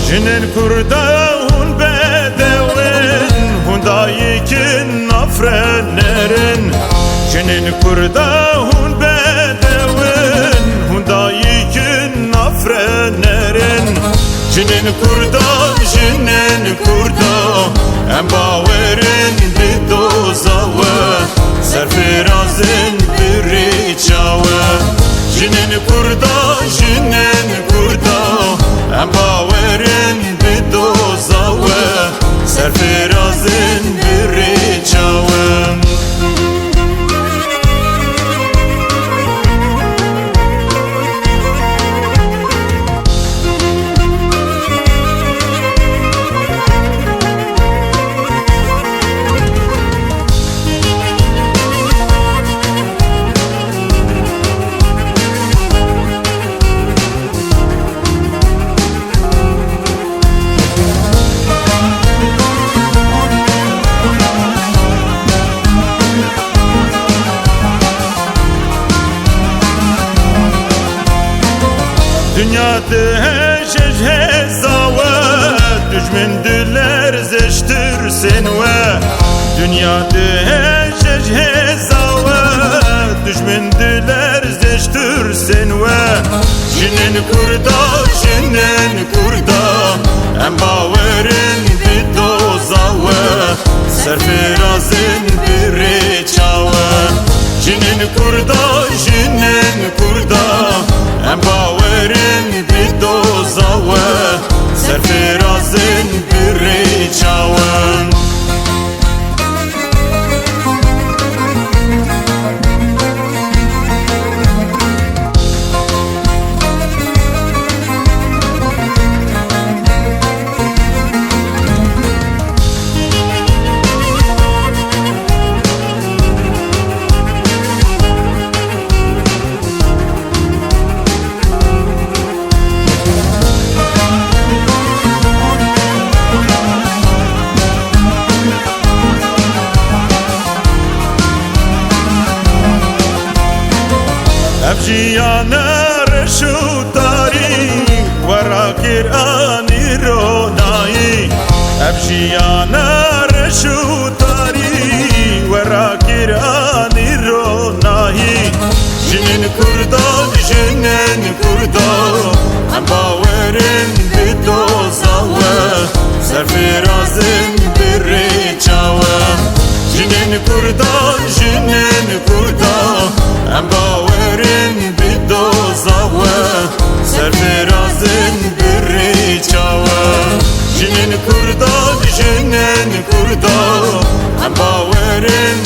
Jinin kurda hun bedewin hun dayikin afrenlerin. Jinin kurda hun bedewin hun dayikin afrenlerin. Jinin kurda em bawerin bi dozawe serfirazin biri çawe. Jinin kurda em bawerin bi dozawe serfirazin biri çawe. Dünyada heşeş hezave düşmen diler zeştir senve. Dünyada heşeş hezave düşmen diler zeştir senve. Jinin kurda em bawerin bi dozawe serfirazin biri çawe. Jinin kurda em bawerin bi dozawe serfirazin biri çawe. Evjiyana reşutari verakir anironai. Evjiyana reşutari verakir anironai. Jinin kurda em bawerin bi dozawe serfirazin biri çawe. Jinin kurda em bawerin bi dozawe serfirazin biri çawe. Jinin kurda em bawerin